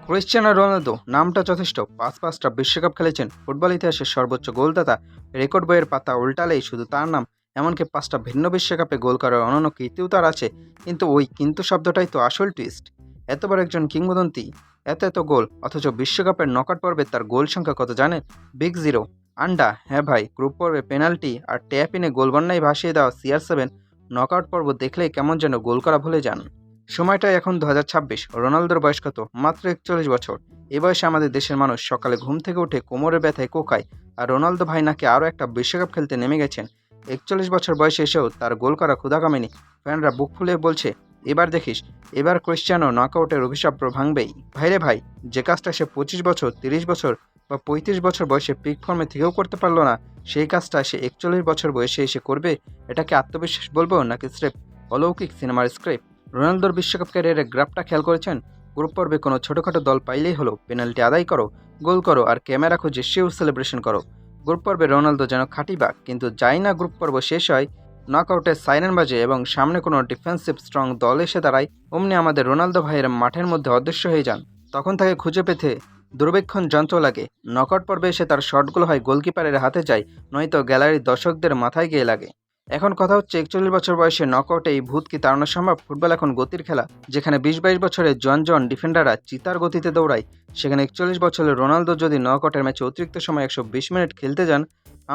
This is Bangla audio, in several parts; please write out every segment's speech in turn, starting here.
ক্রিশ্চিয়ানো রোনালদো নামটা যথেষ্ট। পাঁচটা বিশ্বকাপ খেলেছেন, ফুটবল ইতিহাসের সর্বোচ্চ গোলদাতা। রেকর্ড বইয়ের পাতা উল্টালেই শুধু তার নাম। এমনকি 5টা ভিন্ন বিশ্বকাপে গোল করার অনন্য কীর্তিও তার আছে। কিন্তু ওই কিন্তু শব্দটাই তো আসল টুইস্ট। এতবার একজন কিংবদন্তি, এত গোল, অথচ বিশ্বকাপের নকআউট পর্বে তার গোল সংখ্যা কত জানেন? Big zero. আন্ডা, হ্যাঁ ভাই, গ্রুপ পর্বে পেনাল্টি আর ট্যাপ ইনে গোল বন্যায় ভাসিয়ে দেওয়া CR7। নকআউট পর্ব দেখলেই কেমন যেন গোল করা ভুলে যান। সময়টা এখন 2026। রোনালদোর বয়স কত? মাত্র 41 বছর। এ বয়সে আমাদের দেশের মানুষ সকালে ঘুম থেকে উঠে কোমরের ব্যথায় কোকায়, আর রোনালদো ভাই নাকি আরও একটা বিশ্বকাপ খেলতে নেমে গেছেন। 41 বছর বয়সে এসেও তার গোল করা ক্ষুধা কমেনি। ফ্যানরা বুক ফুলে বলছে, এবার দেখিস, এবার ক্রিশ্চিয়ানো নকআউটের অভিশাপ ভাঙবেই। ভাইরে ভাই, যে কাজটা সে 25 বছর, 30 বছর বা 35 বছর বয়সে পিক ফর্মে থেকেও করতে পারলো না, সেই কাজটা সে 41 বছর বয়সে এসে করবে। এটাকে আত্মবিশ্বাস বলবো নাকি স্রেফ অলৌকিক সিনেমার স্ক্রিপ্ট? রোনালদোর বিশ্বকাপ ক্যারিয়ারের গ্রাফটা খেয়াল করেছেন? গ্রুপ পর্বে কোনো ছোটোখাটো দল পাইলেই হলো, পেনাল্টি আদায় করো, গোল করো আর ক্যামেরা খুঁজে সেও সেলিব্রেশন করো। গ্রুপ পর্বে রোনালদো যেন খাঁটি বাঘ, কিন্তু যাই না গ্রুপ পর্ব শেষ হয়, নকআউটের সাইরেন বাজে এবং সামনে কোনো ডিফেন্সিভ স্ট্রং দল এসে দাঁড়ায়, অমনি আমাদের রোনালদো ভাইয়ের মাঠের মধ্যে অদৃশ্য হয়ে যান। তখন তাকে খুঁজে পেতে দুর্বেক্ষণ যন্ত্র লাগে। নকআউট পর্বে এসে তার শটগুলো হয় গোলকিপারের হাতে যায়, নয়তো গ্যালারির দর্শকদের মাথায় গিয়ে লাগে। এখন কথা হচ্ছে, 41 বছর বয়সে নকআউটে এই ভূত কি তাড়ানো সম্ভব? ফুটবল এখন গতির খেলা, যেখানে 20-22 বছরের জন ডিফেন্ডাররা চিতার গতিতে দৌড়ায়, সেখানে 41 বছরের রোনালদো যদি নকআউটের ম্যাচে অতিরিক্ত সময় 120 মিনিট খেলতে যান,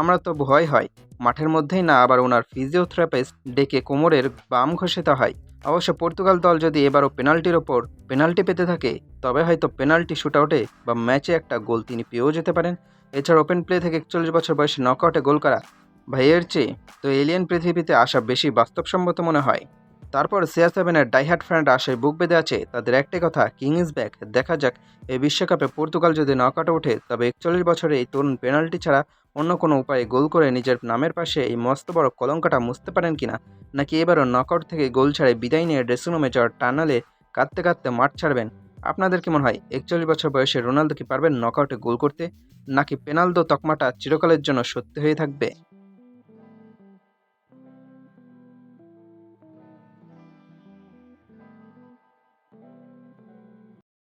আমরা তো ভয় হয় মাঠের মধ্যেই না আবার ওনার ফিজিওথেরাপিস্ট ডেকে কোমরের বাম ঘষেতে হয়। অবশ্য পর্তুগাল দল যদি এবারও পেনাল্টির ওপর পেনাল্টি পেতে থাকে, তবে হয়তো পেনাল্টি শুটআউটে বা ম্যাচে একটা গোল তিনি পেয়েও যেতে পারেন। এছাড়া ওপেন প্লে থেকে 41 বছর বয়সে নকআউটে গোল করা, ভাইয়ের চেয়ে তো এলিয়েন পৃথিবীতে আসা বেশি বাস্তবসম্মত মনে হয়। তারপর CR7-এর ডাইহার্ট ফ্যানরা আশায় বুক বেঁধে আছে। তাদের একটাই কথা, কিং ইজ ব্যাক। দেখা যাক এই বিশ্বকাপে পর্তুগাল যদি নকআউটে ওঠে, তবে 41 বছরে এই তরুণ পেনাল্টি ছাড়া অন্য কোনো উপায়ে গোল করে নিজের নামের পাশে এই মস্ত বড় কলঙ্কটা মুছতে পারেন কিনা, নাকি এবারও নকআউট থেকে গোল ছাড়াই বিদায় নিয়ে ড্রেসিং রুমে যাওয়ার টানালে কাঁদতে কাঁদতে মাঠ ছাড়বেন। আপনাদের কি মনে হয়, 41 বছর বয়সে রোনালদো কি পারবেন নকআউটে গোল করতে, নাকি পেনালদো তকমাটা চিরকালের জন্য সত্যি হয়ে থাকবে?